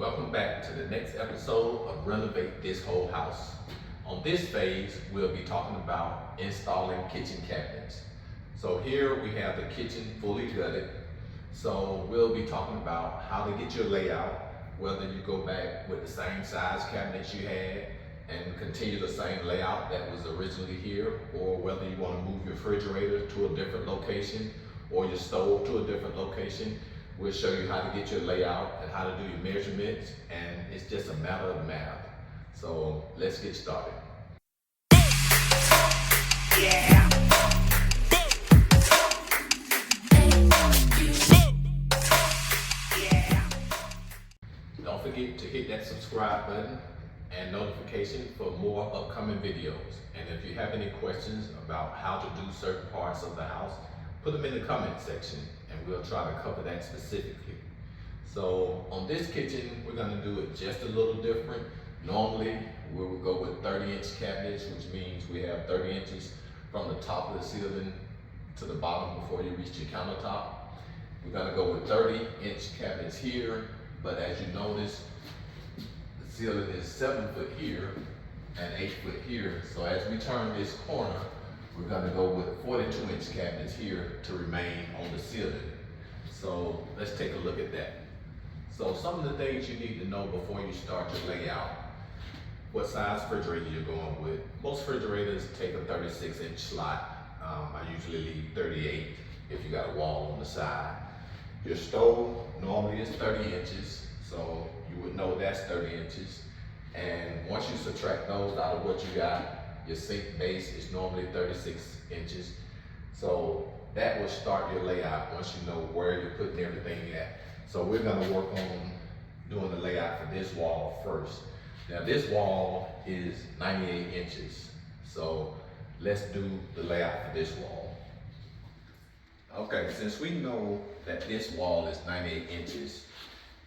Welcome back to the next episode of Renovate This Whole House. On this phase, we'll be talking about installing kitchen cabinets. So here we have the kitchen fully gutted. So we'll be talking about how to get your layout, whether you go back with the same size cabinets you had and continue the same layout that was originally here, or whether you want to move your refrigerator to a different location or your stove to a different location. We'll show you how to get your layout and how to do your measurements, and it's just a matter of math. So let's get started. Yeah. Don't forget to hit that subscribe button and notification for more upcoming videos. And if you have any questions about how to do certain parts of the house, put them in the comment section and we'll try to cover that specifically. So on this kitchen, we're gonna do it just a little different. Normally, we would go with 30-inch cabinets, which means we have 30 inches from the top of the ceiling to the bottom before you reach your countertop. We're gonna go with 30-inch cabinets here, but as you notice, the ceiling is 7 foot here and 8 foot here. So as we turn this corner, we're gonna go with 42-inch cabinets here to remain on the ceiling. So let's take a look at that. So some of the things you need to know before you start your layout: what size refrigerator you're going with. Most refrigerators take a 36-inch slot. I usually leave 38 if you got a wall on the side. Your stove normally is 30 inches, so you would know that's 30 inches. And once you subtract those out of what you got, your sink base is normally 36 inches. So that will start your layout once you know where you're putting everything at. So we're gonna work on doing the layout for this wall first. Now this wall is 98 inches. So let's do the layout for this wall. Okay, since we know that this wall is 98 inches,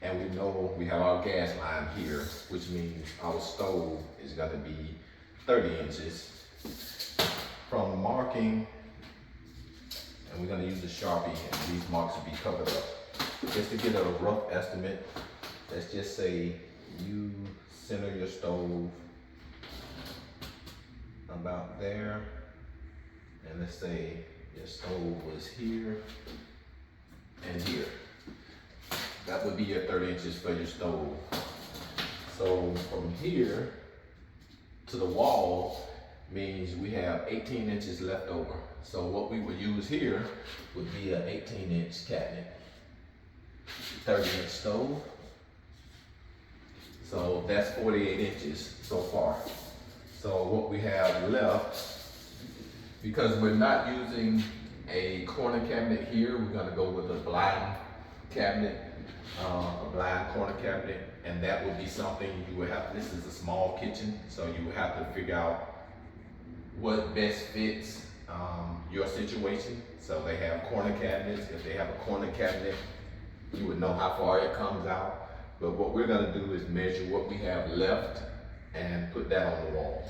and we know we have our gas line here, which means our stove is gonna be 30 inches. From the marking, and we're gonna use the Sharpie, and these marks will be covered up. Just to get a rough estimate, let's just say you center your stove about there, and let's say your stove was here and here. That would be your 30 inches for your stove. So from here to the wall means we have 18 inches left over. So what we would use here would be an 18-inch cabinet, 30-inch stove. So that's 48 inches so far. So what we have left, because we're not using a corner cabinet here, we're gonna go with a blind cabinet, a blind corner cabinet, and that would be something you would have. This is a small kitchen, so you would have to figure out what best fits your situation. So they have corner cabinets. If they have a corner cabinet, you would know how far it comes out. But what we're gonna do is measure what we have left and put that on the wall.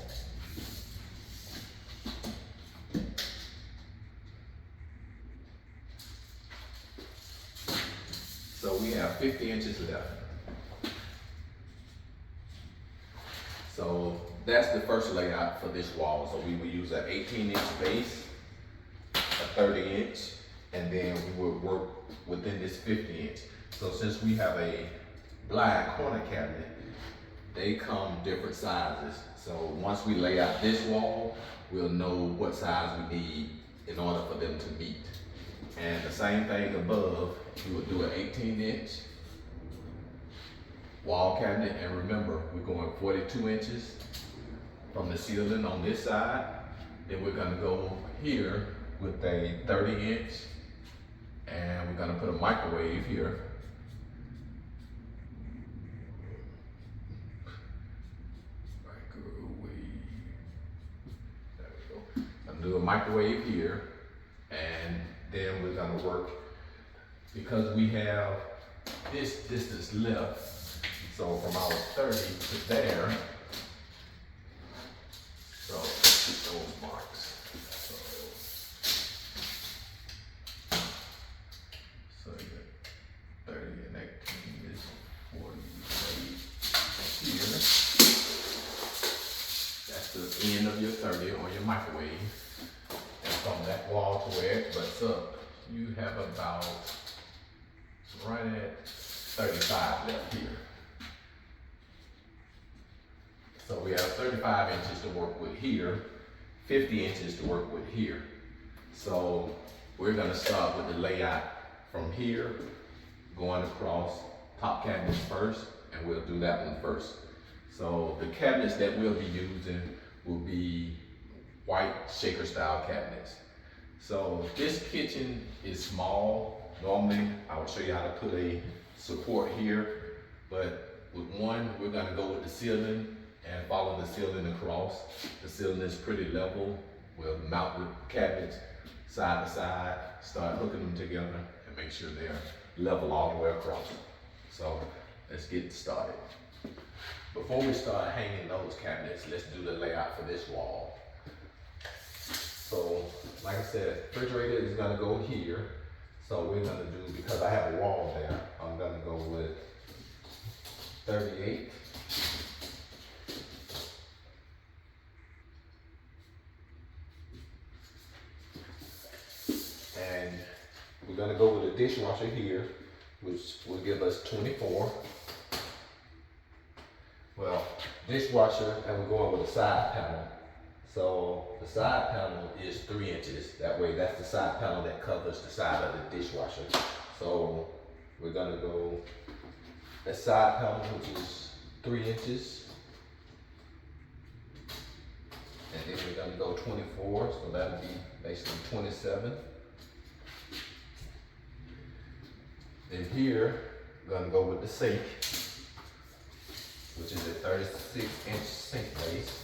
So we have 50 inches left. So that's the first layout for this wall. So we will use an 18-inch base, a 30-inch, and then we will work within this 50-inch. So since we have a blind corner cabinet, they come different sizes. So once we lay out this wall, we'll know what size we need in order for them to meet. And the same thing above, we would do an 18-inch wall cabinet. And remember, we're going 42 inches from the ceiling on this side. Then we're gonna go here with a 30-inch, and we're gonna put a microwave here. There we go. I'm gonna do a microwave here, and then we're gonna work, because we have this distance left, so from our 30 to there, so those marks. So you got 30 and 18 is 40. your 30 or your microwave. And from that wall to where it butts up, you have about right at 35 left here. So we have 35 inches to work with here, 50 inches to work with here. So we're gonna start with the layout from here, going across top cabinets first, and we'll do that one first. So the cabinets that we'll be using will be white shaker style cabinets. So this kitchen is small. Normally, I would show you how to put a support here, but with one, we're gonna go with the ceiling and follow the ceiling across. The ceiling is pretty level. We'll mount the cabinets side to side, start hooking them together and make sure they're level all the way across. So let's get started. Before we start hanging those cabinets, let's do the layout for this wall. So, like I said, refrigerator is gonna go here. So we're gonna do, because I have a wall there, I'm gonna go with 38. And we're gonna go with a dishwasher here, which will give us 24. Well, dishwasher, and we're going with a side panel. So the side panel is 3 inches. That way, that's the side panel that covers the side of the dishwasher. So we're gonna go a side panel, which is 3 inches. And then we're gonna go 24, so that'll be basically 27. Then here, we're gonna go with the sink, which is a 36-inch sink base.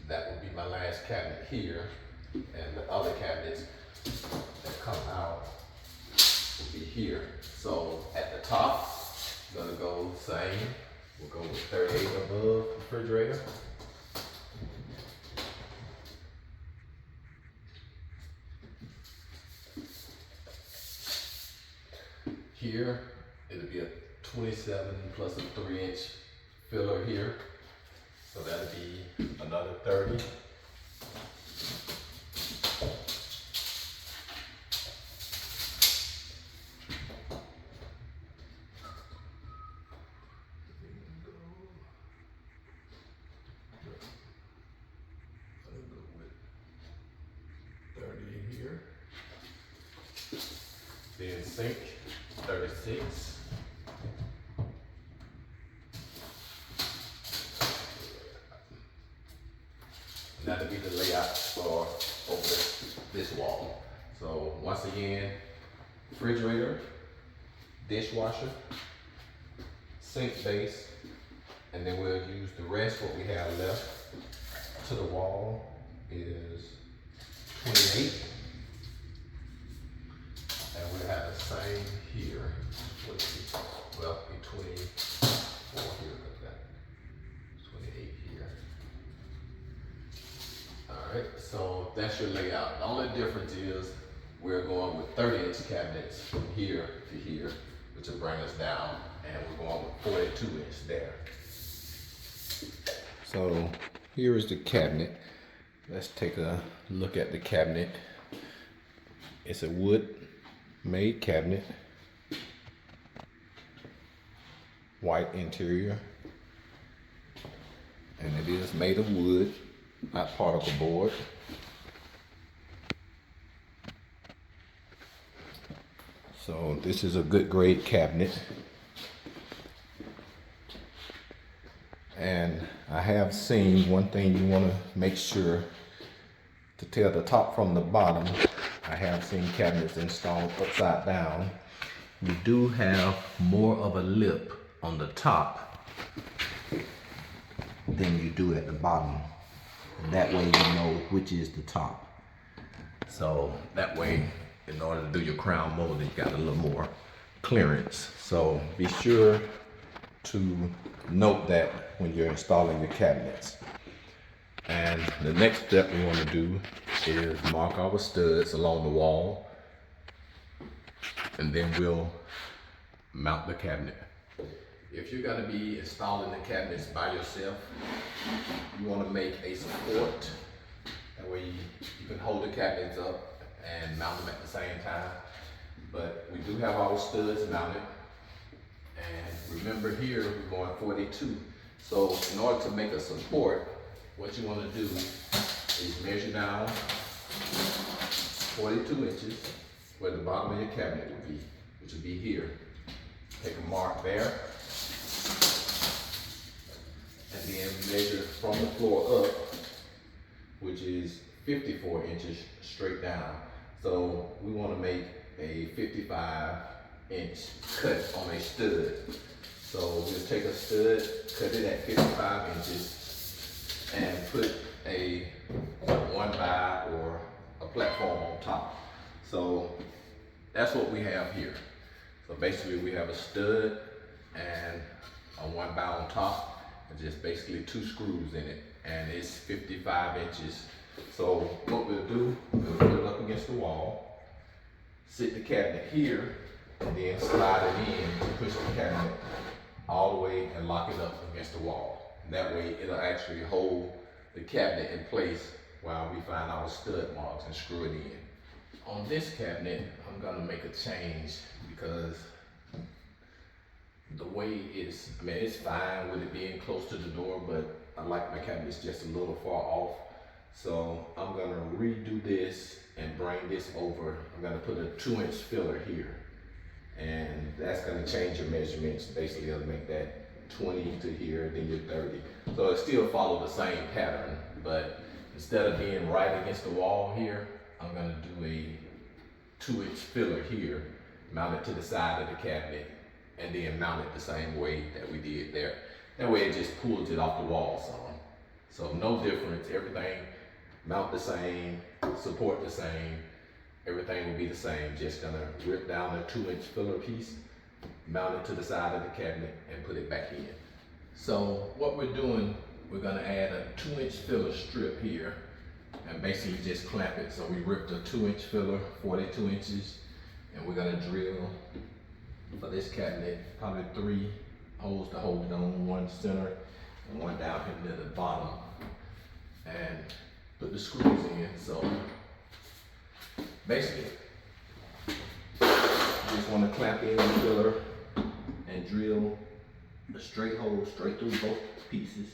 That would be my last cabinet here, and the other cabinets that come out will be here. So at the top, I'm gonna go same. We'll go with 38 above refrigerator. Here, it'll be a 27 plus a 3-inch filler here. So that'll be another 30. Here. Then sink, 36. And that'll be the layout for over this wall. So once again, refrigerator, dishwasher, sink base, and then we'll use the rest, what we have left to the wall is 28. And we'll have the same here. Well, be 24 here, like that. 28 here. Alright, so that's your layout. The only difference is we're going with 30-inch cabinets from here to here, which will bring us down, and we're going with 42-inch there. So here is the cabinet. Let's take a look at the cabinet. It's a wood-made cabinet, white interior, and it is made of wood, not particle board. So this is a good grade cabinet. And I have seen one thing you want to make sure to tell the top from the bottom. I have seen cabinets installed upside down. You do have more of a lip on the top than you do at the bottom. And that way you know which is the top. So that way, in order to do your crown molding, you got a little more clearance. So be sure to note that when you're installing your cabinets. And the next step we want to do is mark our studs along the wall, and then we'll mount the cabinet. If you're going to be installing the cabinets by yourself, you want to make a support. That way you can hold the cabinets up and mount them at the same time. But we do have our studs mounted. And remember here, we're going 42. So in order to make a support, what you want to do is measure down 42 inches where the bottom of your cabinet would be, which would be here. Take a mark there, and then measure from the floor up, which is 54 inches straight down. So we want to make a 55-inch cut on a stud. So we'll take a stud, cut it at 55 inches, and put a 1x or a platform on top. So that's what we have here. So basically we have a stud and a 1x on top, and just basically 2 screws in it, and it's 55 inches. So what we'll do, we'll put it up against the wall, sit the cabinet here, and then slide it in and push the cabinet all the way and lock it up against the wall. And that way it'll actually hold the cabinet in place while we find our stud marks and screw it in. On this cabinet, I'm gonna make a change because the way it's, it's fine with it being close to the door, but I like my cabinets just a little far off. So I'm gonna redo this and bring this over. I'm gonna put a 2-inch filler here. And that's gonna change your measurements. Basically, it'll make that 20 to here, then your 30. So it still follow the same pattern, but instead of being right against the wall here, I'm gonna do a 2-inch filler here, mount it to the side of the cabinet, and then mount it the same way that we did there. That way it just pulls it off the wall some. So no difference, everything mount the same, support the same, everything will be the same. Just gonna rip down a 2-inch filler piece, mount it to the side of the cabinet, and put it back in. So what we're doing, we're gonna add a 2-inch filler strip here, and basically just clamp it. So we ripped a 2-inch filler, 42 inches, and we're gonna drill for this cabinet probably 3 holes to hold it on, 1 center and 1 down here near the bottom, and put the screws in. So basically, you just want to clamp in the filler and drill a straight hole straight through both pieces.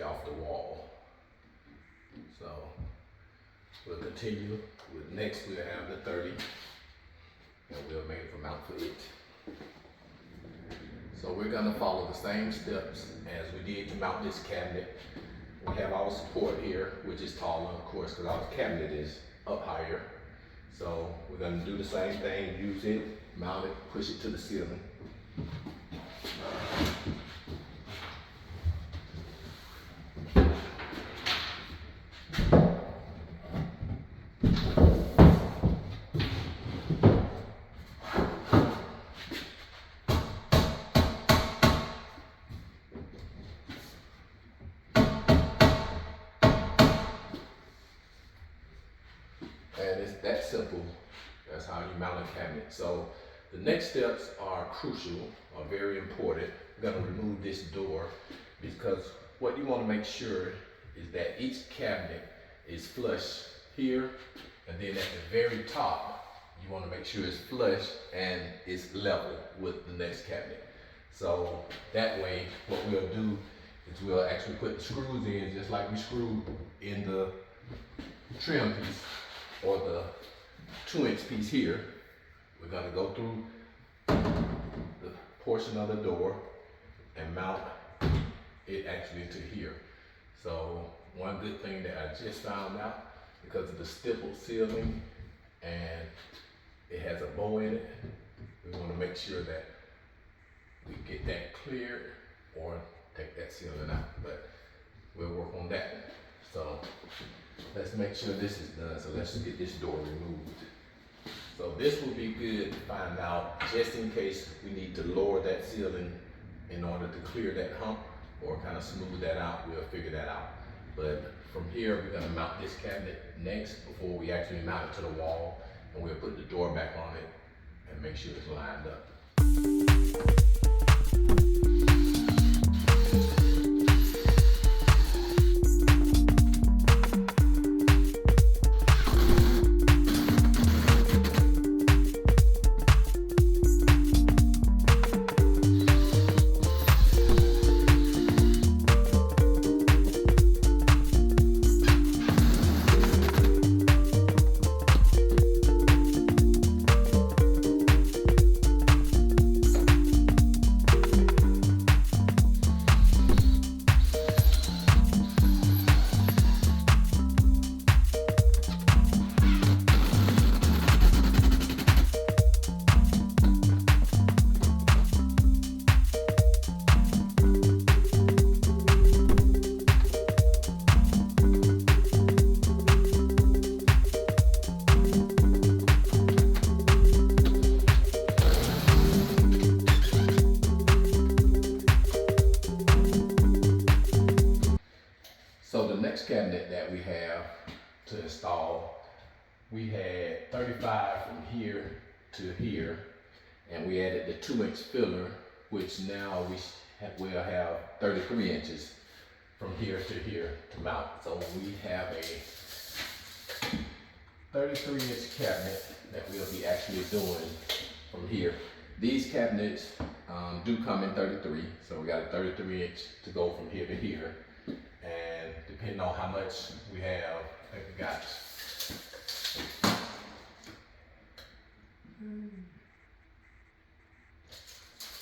Off the wall. So we'll continue with next. We'll have the 30, and we'll make it for mount for it. So we're gonna follow the same steps as we did to mount this cabinet. We have our support here, which is taller, of course, because our cabinet is up higher. So we're gonna do the same thing, use it, mount it, push it to the ceiling. And it's that simple. That's how you mount a cabinet. So the next steps are crucial, are very important. We're gonna remove this door because what you wanna make sure is that each cabinet is flush here, and then at the very top, you want to make sure it's flush and it's level with the next cabinet. So that way, what we'll do is we'll actually put the screws in just like we screwed in the trim piece or the 2-inch piece here. We're going to go through the portion of the door and mount it actually to here. So one good thing that I just found out, because of the stippled ceiling and it has a bow in it, we want to make sure that we get that cleared or take that ceiling out, but we'll work on that. So let's make sure this is done. So let's get this door removed. So this will be good to find out just in case we need to lower that ceiling in order to clear that hump or kind of smooth that out. We'll figure that out. But from here, we're going to mount this cabinet next before we actually mount it to the wall, and we'll put the door back on it and make sure it's lined up. So the next cabinet that we have to install, we had 35 from here to here, and we added the 2-inch filler, which now we'll have 33 inches from here to here to mount. So we have a 33-inch cabinet that we'll be actually doing from here. These cabinets do come in 33, so we got a 33-inch to go from here to here. And depending on how much we have, I think we got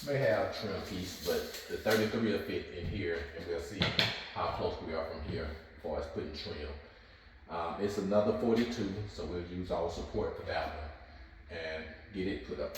may have a trim piece, but the 33 will fit in here, and we'll see how close we are from here as far as putting trim. It's another 42, so we'll use our support for that one and get it put up.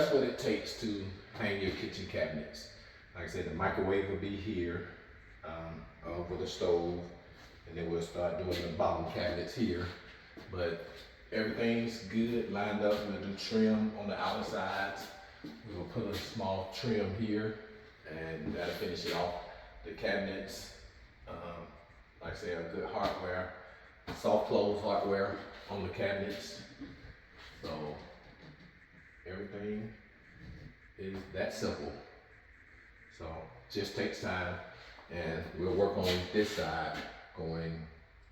that's what it takes to hang your kitchen cabinets. Like I said, the microwave will be here over the stove, and then we'll start doing the bottom cabinets here. But everything's good, lined up. We'll do trim on the outer sides. We'll put a small trim here, and that'll finish it off. The cabinets, like I said, a good hardware, soft close hardware on the cabinets. So everything is that simple. So just takes time, and we'll work on this side going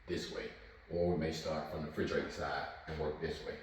this way, or we may start from the refrigerator side and work this way.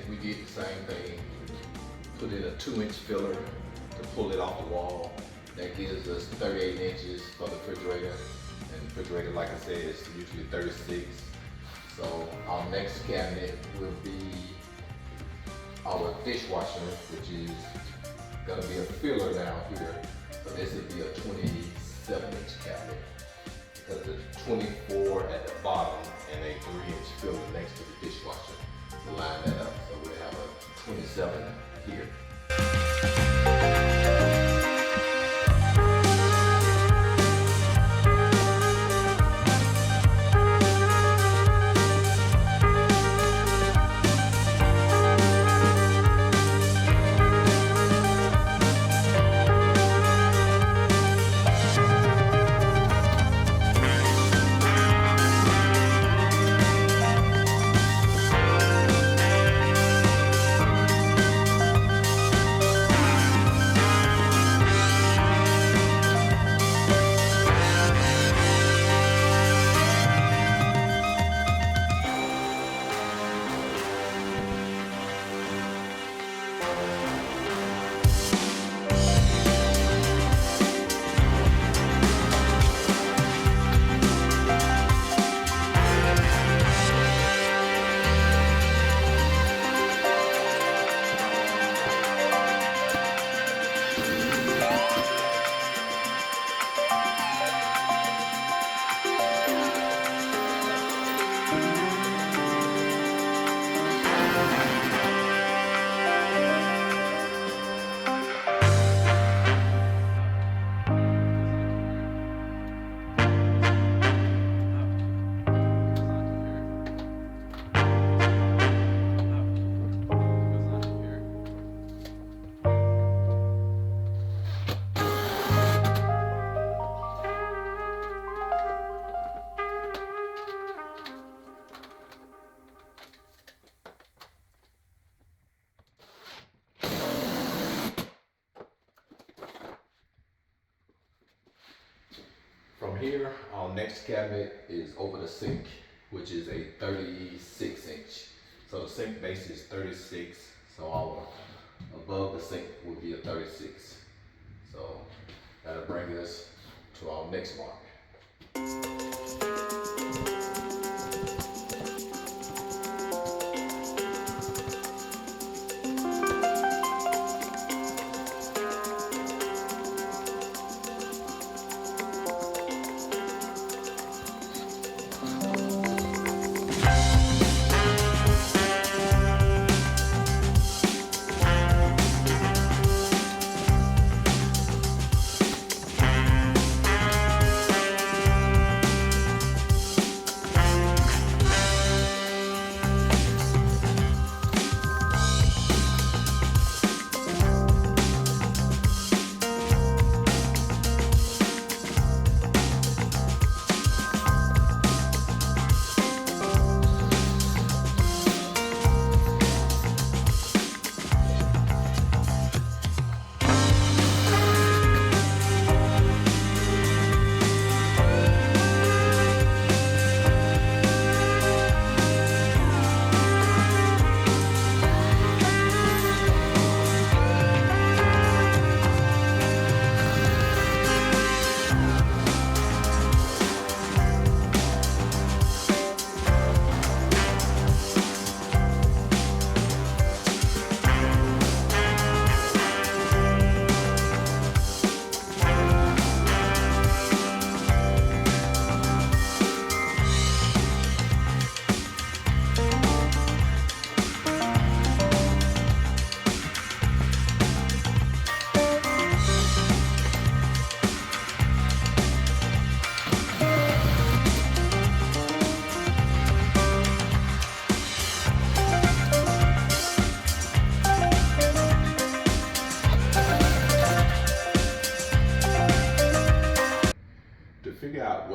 We did the same thing, put in a 2-inch filler to pull it off the wall. That gives us 38 inches for the refrigerator. And the refrigerator, like I said, is usually 36. So our next cabinet will be our dishwasher, which is gonna be a filler down here. So this would be a 27-inch cabinet, because it's 24 at the bottom and a 3-inch filler next to the dishwasher to line that up. So we'll have a 27 here. From here, our next cabinet is over the sink, which is a 36 inch. So the sink base is 36, so our above the sink will be a 36. So that'll bring us to our next mark.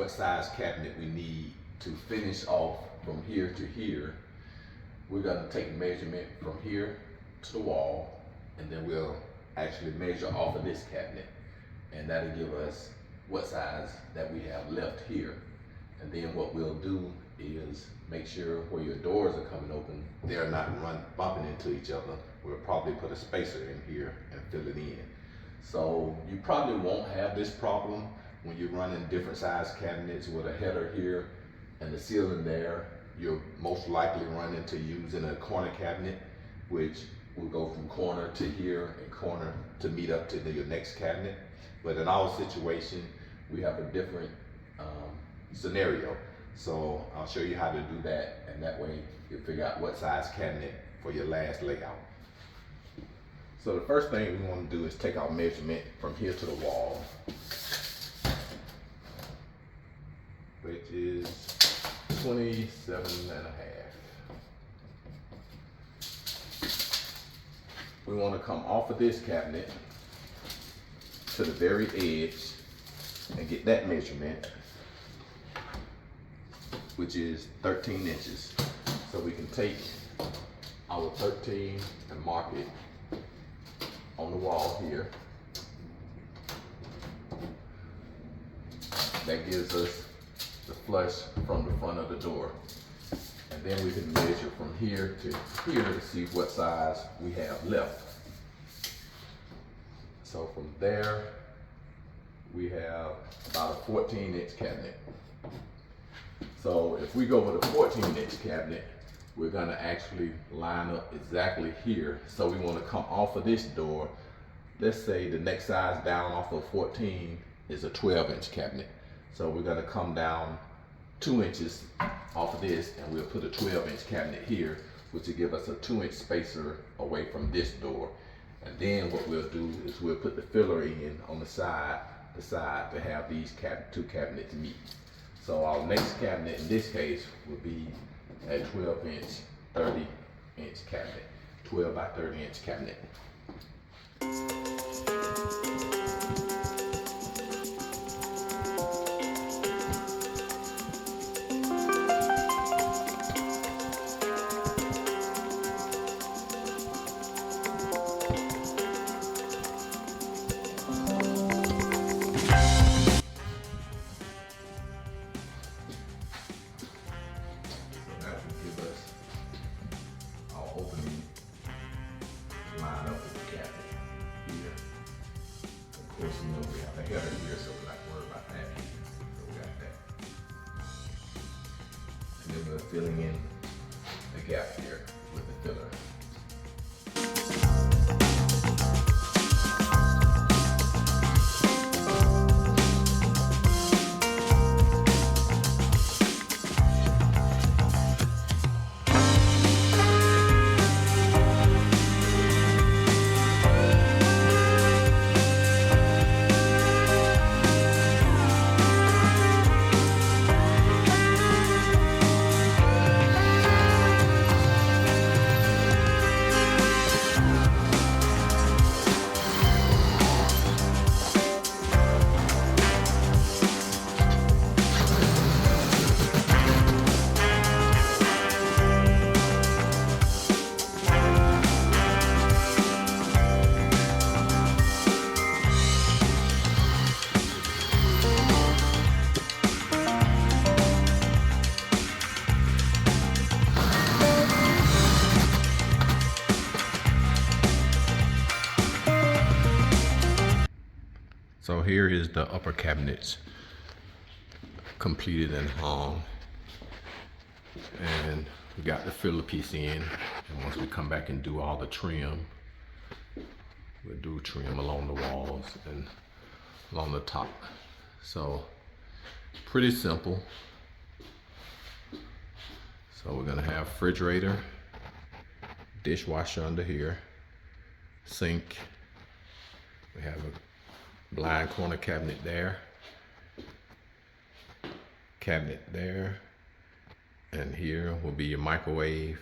what size cabinet we need to finish off from here to here, we're gonna take measurement from here to the wall, and then we'll actually measure off of this cabinet, and that'll give us what size that we have left here. And then what we'll do is make sure where your doors are coming open, they're not bumping into each other. We'll probably put a spacer in here and fill it in. So you probably won't have this problem when you're running different size cabinets with a header here and the ceiling there. You'll most likely run into using a corner cabinet, which will go from corner to here and corner to meet up to your next cabinet. But in our situation, we have a different scenario. So I'll show you how to do that, and that way you'll figure out what size cabinet for your last layout. So the first thing we want to do is take our measurement from here to the wall, which is 27 and a half. We want to come off of this cabinet to the very edge and get that measurement, which is 13 inches. So we can take our 13 and mark it on the wall here. That gives us the flush from the front of the door. And then we can measure from here to here to see what size we have left. So from there, we have about a 14-inch cabinet. So if we go with a 14-inch cabinet, we're gonna actually line up exactly here. So we wanna come off of this door. Let's say the next size down off of 14 is a 12-inch cabinet. So we're gonna come down 2 inches off of this, and we'll put a 12-inch cabinet here, which will give us a 2-inch spacer away from this door. And then what we'll do is we'll put the filler in on the side to have these two cabinets meet. So our next cabinet in this case will be a 12-inch, 30-inch cabinet, 12 by 30-inch cabinet. Of course, you know, we have the header here, so we're not worried about that. So we got that. And then we're filling in the gap here with the filler. So here is the upper cabinets completed and hung. And we got the filler piece in. And once we come back and do all the trim, we'll do trim along the walls and along the top. So pretty simple. So we're gonna have refrigerator, dishwasher under here, sink. We have a blind corner cabinet there, cabinet there, and here will be your microwave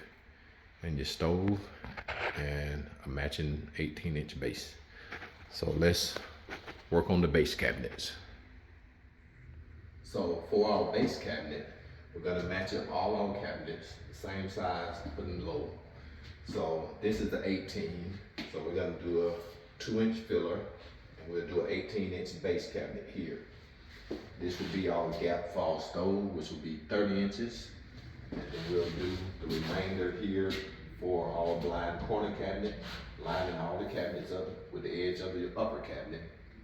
and your stove and a matching 18-inch base. So let's work on the base cabinets. So for our base cabinet, we're gonna match up all our cabinets, the same size, put them low. So this is the 18, so we're gonna do a 2-inch filler, and we'll do an 18-inch base cabinet here. This will be our gap fall stove, which will be 30 inches. And then we'll do the remainder here for our blind corner cabinet, lining all the cabinets up with the edge of the upper cabinet,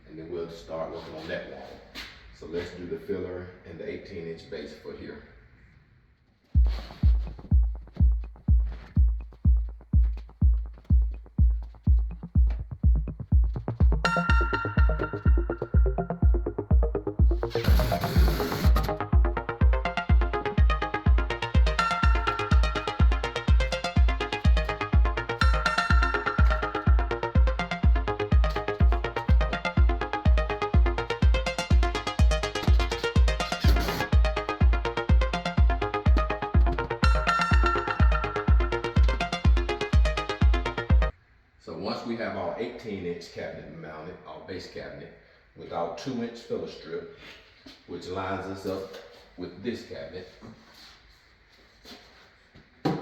and then we'll start working on that wall. So let's do the filler and the 18-inch base for here. So once we have our 18-inch cabinet mounted, our base cabinet, with our 2-inch filler strip, which lines us up with this cabinet. So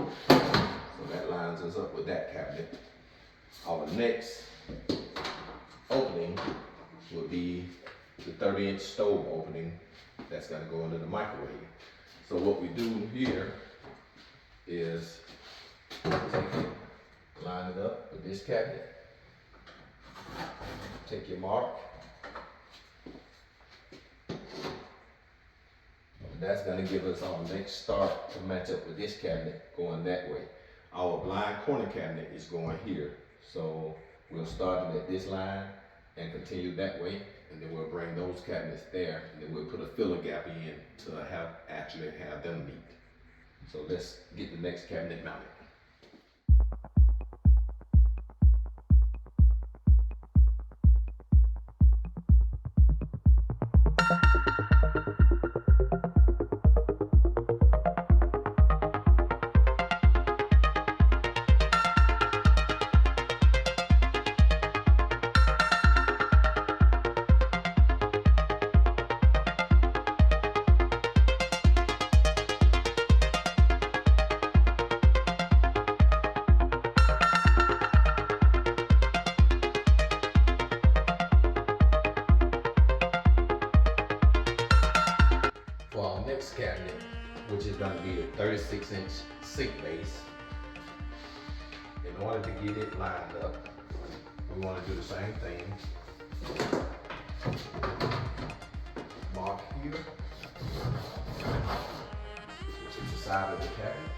that lines us up with that cabinet. Our next opening will be the 30-inch stove opening that's gonna go into the microwave. So what we do here is take it, line it up with this cabinet, take your mark, that's gonna give us our next start to match up with this cabinet going that way. Our blind corner cabinet is going here, so we'll start it at this line and continue that way, and then we'll bring those cabinets there, and then we'll put a filler gap in to actually have them meet. So let's get the next cabinet mounted. For our next cabinet, which is going to be a 36-inch sink base, in order to get it lined up, we want to do the same thing. Mark here, which is the side of the cabinet.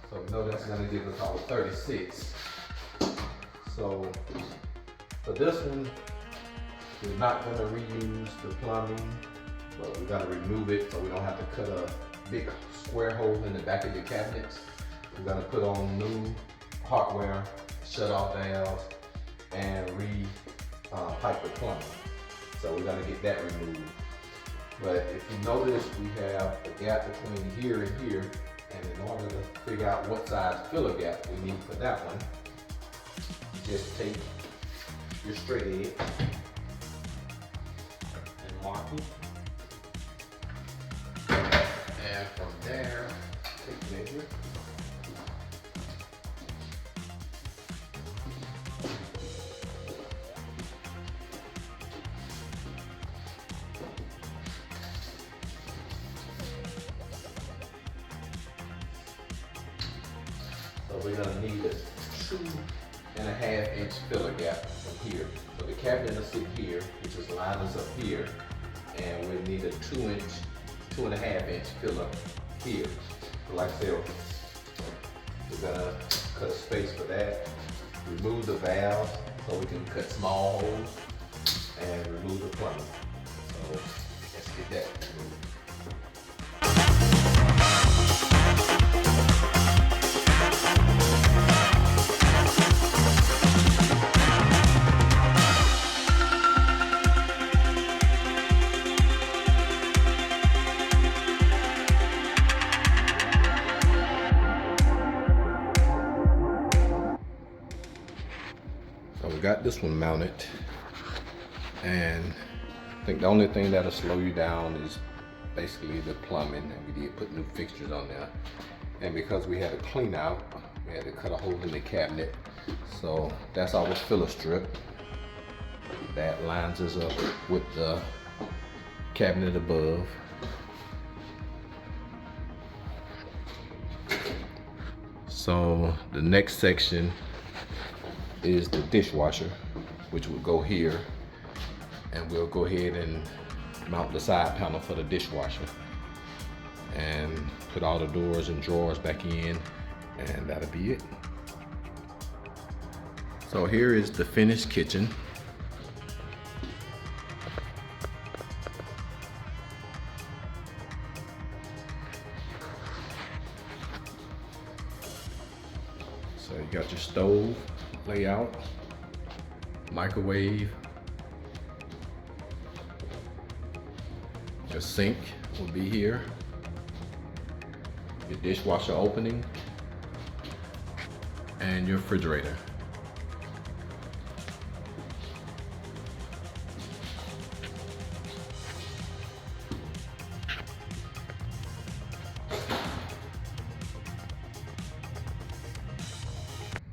So we know that's going to give us our 36. So for this one, we're not going to reuse the plumbing, but we're going to remove it so we don't have to cut a big square hole in the back of your cabinets. We're going to put on new hardware, shut off valves, and pipe the plumbing. So we're going to get that removed. But if you notice, we have a gap between here and here, and in order to figure out what size filler gap we need for that one, just take your straight edge and mark it. And from there, take measure. So we're gonna need a 2.5-inch filler gap from here. So the cabinet will sit here, which is line us up here, and we need a 2.5-inch filler here. So like I said, we're gonna cut a space for that, remove the valves so we can cut small holes, and remove the plumbing. So let's get that removed. got this one mounted, and I think the only thing that'll slow you down is basically the plumbing, and we did put new fixtures on there. And because we had a clean out, we had to cut a hole in the cabinet. So that's our filler strip that lines us up with the cabinet above. So the next section is the dishwasher, which will go here, and we'll go ahead and mount the side panel for the dishwasher and put all the doors and drawers back in, and that'll be it. So here is the finished kitchen. So you got your stove layout, microwave, your sink will be here, your dishwasher opening, and your refrigerator.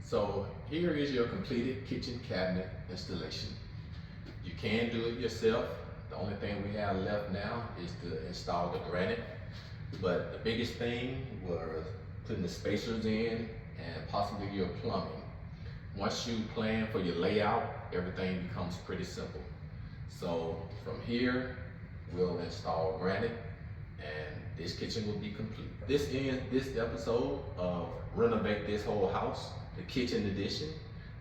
So here is your completed kitchen cabinet installation. You can do it yourself. The only thing we have left now is to install the granite. But the biggest thing was putting the spacers in and possibly your plumbing. Once you plan for your layout, everything becomes pretty simple. So from here, we'll install granite and this kitchen will be complete. This ends this episode of Renovate This Whole House, the kitchen edition.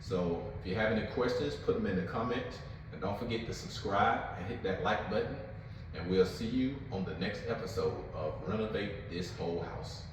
So if you have any questions, put them in the comments, and don't forget to subscribe and hit that like button, and we'll see you on the next episode of Renovate This Whole House.